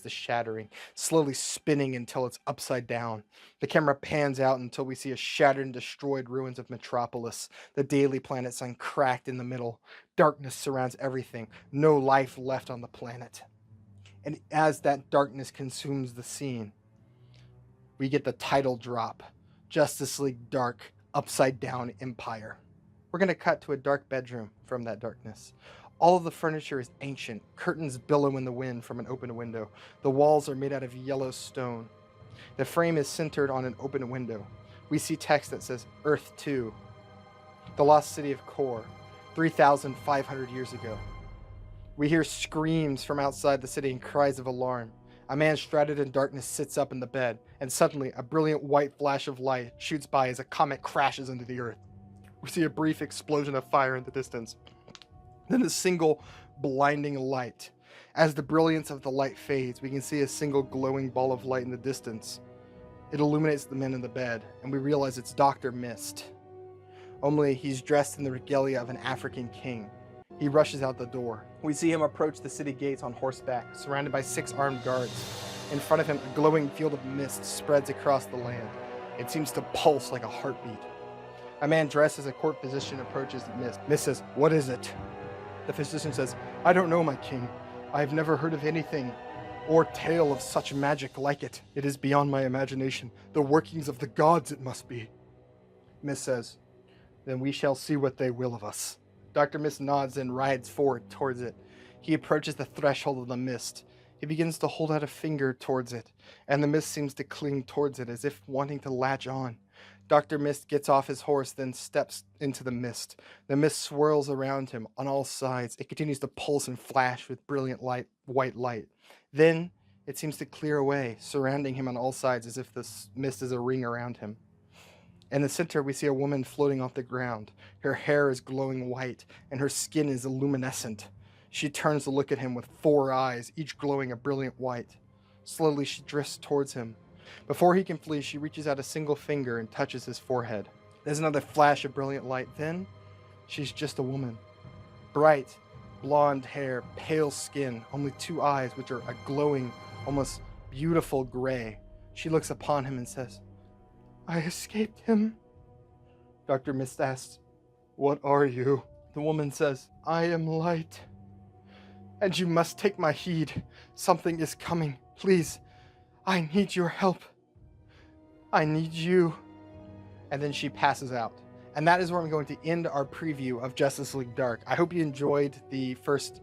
shattering, slowly spinning until it's upside down. The camera pans out until we see a shattered and destroyed ruins of Metropolis, the Daily Planet sun cracked in the middle. Darkness surrounds everything, no life left on the planet. And as that darkness consumes the scene, we get the title drop, Justice League Dark, Upside Down Empire. We're going to cut to a dark bedroom from that darkness. All of the furniture is ancient. Curtains billow in the wind from an open window. The walls are made out of yellow stone. The frame is centered on an open window. We see text that says Earth 2, the lost city of Kor, 3,500 years ago. We hear screams from outside the city and cries of alarm. A man shrouded in darkness sits up in the bed, and suddenly a brilliant white flash of light shoots by as a comet crashes into the earth. We see a brief explosion of fire in the distance, then a single blinding light. As the brilliance of the light fades, we can see a single glowing ball of light in the distance. It illuminates the man in the bed, and we realize it's Dr. Mist. Only he's dressed in the regalia of an African king. He rushes out the door. We see him approach the city gates on horseback, surrounded by 6 armed guards. In front of him, a glowing field of mist spreads across the land. It seems to pulse like a heartbeat. A man dressed as a court physician approaches the mist. Mist says, "What is it?" The physician says, "I don't know, my king. I have never heard of anything or tale of such magic like it. It is beyond my imagination. The workings of the gods it must be." Mist says, "Then we shall see what they will of us." Dr. Mist nods and rides forward towards it. He approaches the threshold of the mist. He begins to hold out a finger towards it, and the mist seems to cling towards it as if wanting to latch on. Dr. Mist gets off his horse, then steps into the mist. The mist swirls around him on all sides. It continues to pulse and flash with brilliant white light. Then it seems to clear away, surrounding him on all sides as if the mist is a ring around him. In the center, we see a woman floating off the ground. Her hair is glowing white, and her skin is luminescent. She turns to look at him with 4 eyes, each glowing a brilliant white. Slowly she drifts towards him. Before he can flee, she reaches out a single finger and touches his forehead. There's another flash of brilliant light. Then, she's just a woman. Bright, blonde hair, pale skin, only 2 eyes, which are a glowing, almost beautiful gray. She looks upon him and says, "I escaped him." Dr. Mist asks, "What are you?" The woman says, "I am light. And you must take my heed. Something is coming. Please, I need your help. I need you." And then she passes out. And that is where I'm going to end our preview of Justice League Dark. I hope you enjoyed the first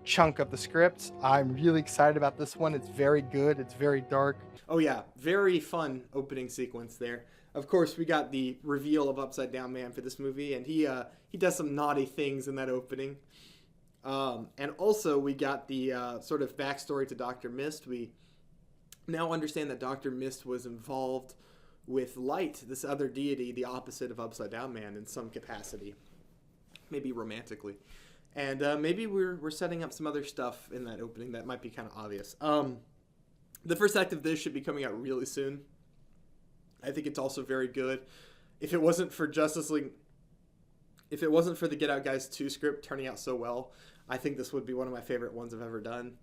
chunk of the script. I'm really excited about this one. It's very good. It's very dark. Oh yeah, very fun opening sequence there. Of course, we got the reveal of Upside Down Man for this movie, and he does some naughty things in that opening. And also, we got the sort of backstory to Dr. Mist. We now understand that Dr. Mist was involved with Light, this other deity, the opposite of Upside Down Man in some capacity, maybe romantically. And maybe we're setting up some other stuff in that opening that might be kind of obvious. The first act of this should be coming out really soon. I think it's also very good. If it wasn't for Justice League, if it wasn't for the Get Out Guys 2 script turning out so well, I think this would be one of my favorite ones I've ever done.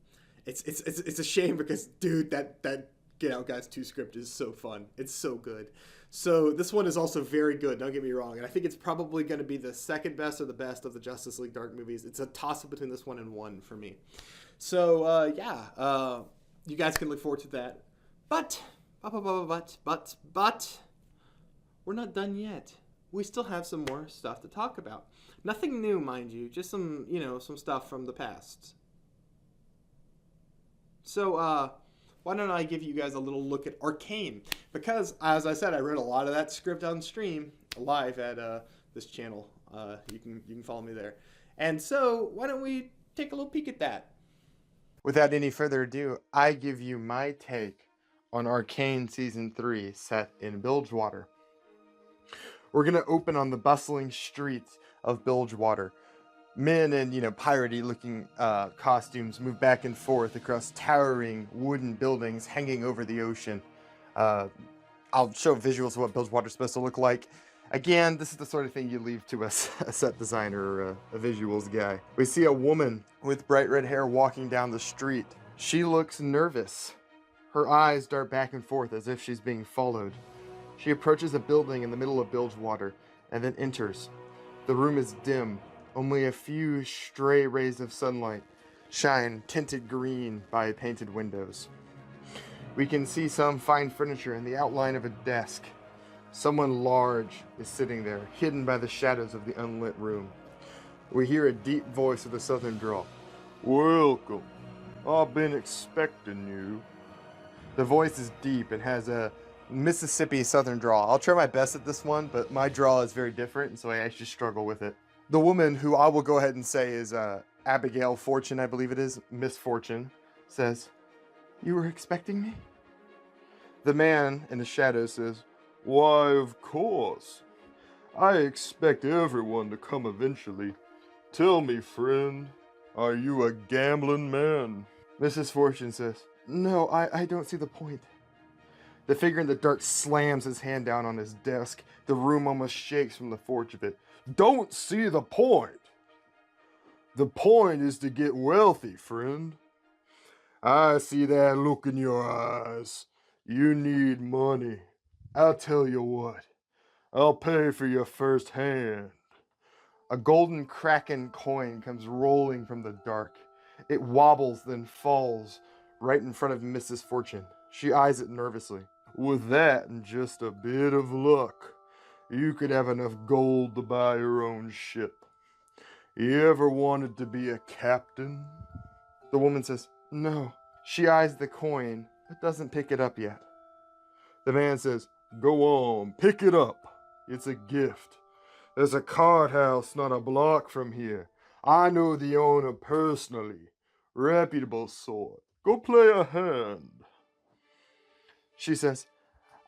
It's a shame because, dude, that Get Out Guys 2 script is so fun. It's so good. So this one is also very good, don't get me wrong. And I think it's probably going to be the second best or the best of the Justice League Dark movies. It's a toss-up between this one and one for me. So, you guys can look forward to that. But, we're not done yet. We still have some more stuff to talk about. Nothing new, mind you, just some stuff from the past. So, why don't I give you guys a little look at Arcane? Because, as I said, I read a lot of that script on stream, live at this channel. You can follow me there. And so, why don't we take a little peek at that? Without any further ado, I give you my take on Arcane Season 3 set in Bilgewater. We're going to open on the bustling streets of Bilgewater. Men in, piratey looking costumes move back and forth across towering wooden buildings hanging over the ocean. I'll show visuals of what Bilgewater's supposed to look like. Again, this is the sort of thing you leave to a set designer or a visuals guy. We see a woman with bright red hair walking down the street. She looks nervous. Her eyes dart back and forth as if she's being followed. She approaches a building in the middle of Bilgewater and then enters. The room is dim. Only a few stray rays of sunlight shine tinted green by painted windows. We can see some fine furniture and the outline of a desk. Someone large is sitting there, hidden by the shadows of the unlit room. We hear a deep voice with a southern drawl. "Welcome. I've been expecting you." The voice is deep and has a Mississippi southern drawl. I'll try my best at this one, but my drawl is very different, and so I actually struggle with it. The woman, who I will go ahead and say is Abigail Fortune, I believe it is, Miss Fortune, says, "You were expecting me?" The man in the shadows says, "Why, of course. I expect everyone to come eventually. Tell me, friend, are you a gambling man?" Mrs. Fortune says, "No, I don't see the point." The figure in the dark slams his hand down on his desk. The room almost shakes from the force of it. "Don't see the point. The point is to get wealthy, friend. I see that look in your eyes. You need money. I'll tell you what. I'll pay for your first hand." A golden kraken coin comes rolling from the dark. It wobbles, then falls right in front of Mrs. Fortune. She eyes it nervously. "With that and just a bit of luck, you could have enough gold to buy your own ship. You ever wanted to be a captain?" The woman says, "No." She eyes the coin, but doesn't pick it up yet. The man says, "Go on, pick it up. It's a gift. There's a card house not a block from here. I know the owner personally. Reputable sort. Go play a hand." She says,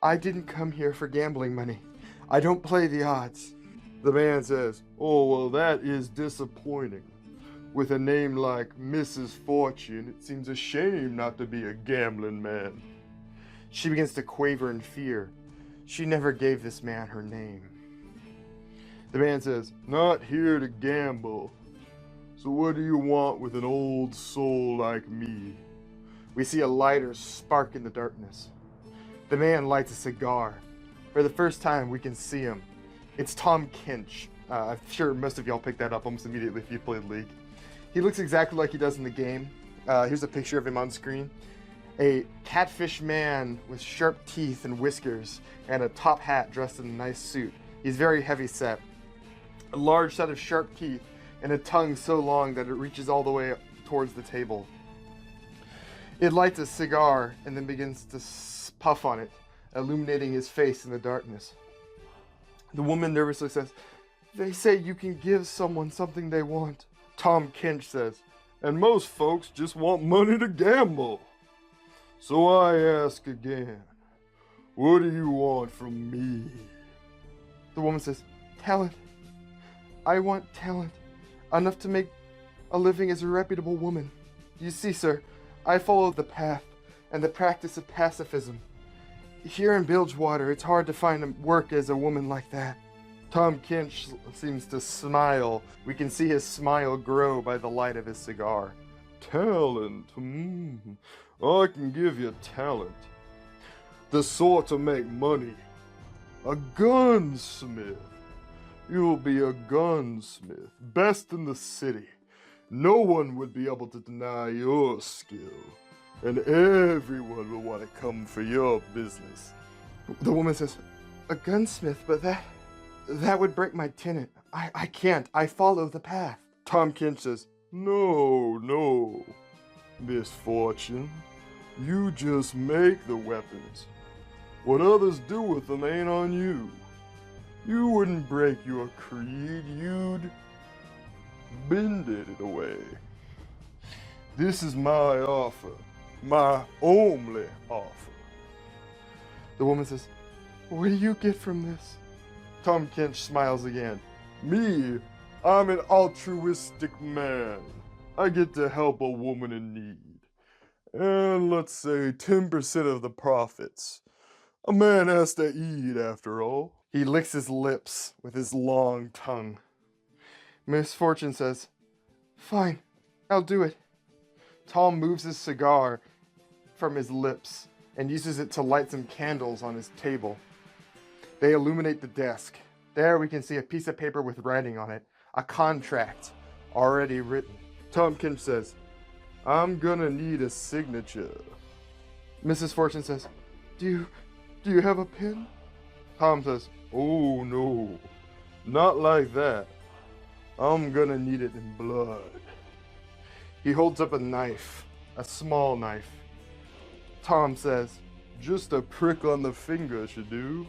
"I didn't come here for gambling money. I don't play the odds." The man says, "Oh, well, that is disappointing. With a name like Mrs. Fortune, it seems a shame not to be a gambling man. She begins to quaver in fear. She never gave this man her name. The man says, "Not here to gamble. So what do you want with an old soul like me?" We see a lighter spark in the darkness. The man lights a cigar. For the first time, we can see him. It's Tom Kinch. I'm sure most of y'all picked that up almost immediately if you played League. He looks exactly like he does in the game. Here's a picture of him on screen. A catfish man with sharp teeth and whiskers and a top hat dressed in a nice suit. He's very heavy set. A large set of sharp teeth and a tongue so long that it reaches all the way towards the table. It lights a cigar and then begins to puff on it, illuminating his face in the darkness. The woman nervously says, "They say you can give someone something they want." Tom Kinch says, "And most folks just want money to gamble. So I ask again, what do you want from me?" The woman says, "Talent. I want talent. Enough to make a living as a reputable woman. You see, sir, I follow the path and the practice of pacifism. Here in Bilgewater, it's hard to find work as a woman like that." Tom Kinch seems to smile. We can see his smile grow by the light of his cigar. "Talent. I can give you talent. The sort to make money. A gunsmith. You'll be a gunsmith, best in the city. No one would be able to deny your skill, and everyone will want to come for your business." The woman says, "A gunsmith, but that would break my tenet. I can't. I follow the path." Tom Kinch says, No, Miss Fortune. You just make the weapons. What others do with them ain't on you. You wouldn't break your creed, you'd bend it away. This is my offer, my only offer." The woman says, "What do you get from this?" Tom Kinch smiles again. "Me, I'm an altruistic man. I get to help a woman in need. And let's say 10% of the profits. A man has to eat after all." He licks his lips with his long tongue. Miss Fortune says, "Fine, I'll do it." Tom moves his cigar from his lips and uses it to light some candles on his table. They illuminate the desk. There we can see a piece of paper with writing on it, a contract already written. Tom Kinch says, "I'm gonna need a signature." Mrs. Fortune says, Do you have a pen?" Tom says, "Oh no, not like that. I'm gonna need it in blood." He holds up a knife, a small knife. Tom says, "Just a prick on the finger should do."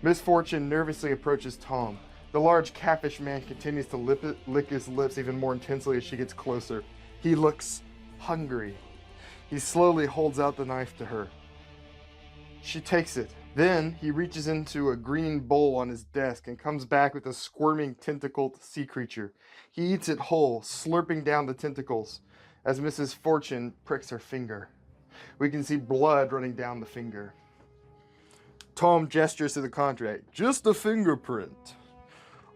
Miss Fortune nervously approaches Tom. The large catfish man continues to lick his lips even more intensely as she gets closer. He looks hungry. He slowly holds out the knife to her. She takes it. Then he reaches into a green bowl on his desk and comes back with a squirming tentacled sea creature. He eats it whole, slurping down the tentacles as Mrs. Fortune pricks her finger. We can see blood running down the finger. Tom gestures to the contract. "Just a fingerprint.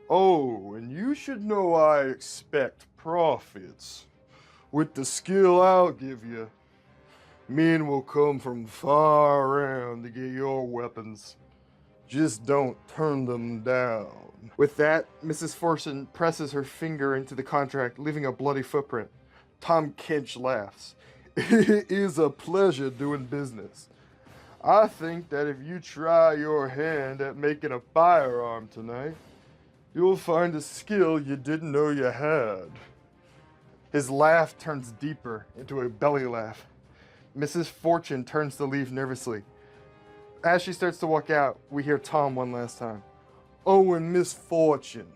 Oh, and you should know I expect profits. With the skill I'll give you, men will come from far around to get your weapons. Just don't turn them down." With that, Mrs. Fortune presses her finger into the contract, leaving a bloody footprint. Tom Kinch laughs. "It is a pleasure doing business. I think that if you try your hand at making a firearm tonight, you'll find a skill you didn't know you had." His laugh turns deeper into a belly laugh. Mrs. Fortune turns to leave nervously. As she starts to walk out, we hear Tom one last time. "Oh, and Miss Fortune,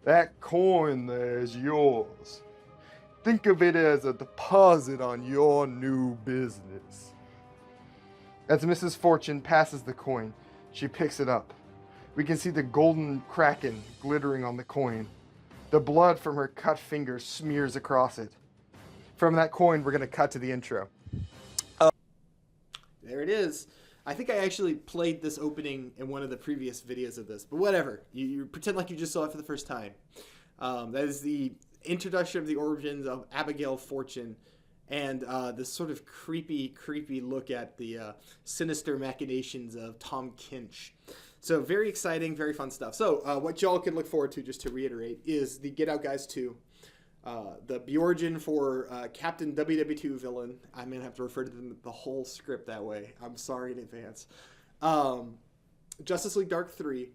that coin there is yours. Think of it as a deposit on your new business." As Mrs. Fortune passes the coin, she picks it up. We can see the golden kraken glittering on the coin. The blood from her cut finger smears across it. From that coin, we're going to cut to the intro. There it is. I think I actually played this opening in one of the previous videos of this, but whatever. You pretend like you just saw it for the first time. That is the introduction of the origins of Abigail Fortune, and this sort of creepy look at the sinister machinations of Tom Kinch. So very exciting, very fun stuff. So what y'all can look forward to, just to reiterate, is the Get Out Guys 2. The Bjorn for Captain WW2 villain. I'm going to have to refer to the whole script that way. I'm sorry in advance. Justice League Dark 3,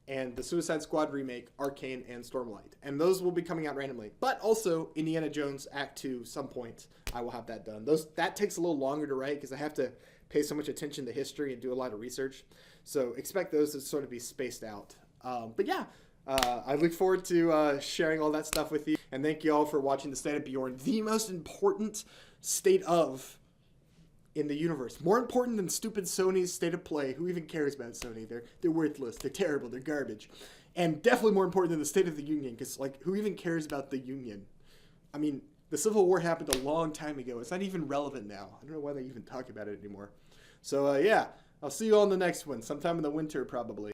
and the Suicide Squad remake, Arcane and Stormlight. And those will be coming out randomly. But also, Indiana Jones Act 2, some point, I will have that done. That takes a little longer to write because I have to pay so much attention to history and do a lot of research. So expect those to sort of be spaced out. But yeah, I look forward to sharing all that stuff with you. And thank you all for watching the State of Bjorn, the most important state of in the universe. More important than stupid Sony's State of Play. Who even cares about Sony? They're worthless. They're terrible. They're garbage. And definitely more important than the State of the Union, because like, who even cares about the Union? I mean, the Civil War happened a long time ago. It's not even relevant now. I don't know why they even talk about it anymore. So yeah, I'll see you all in the next one, sometime in the winter probably.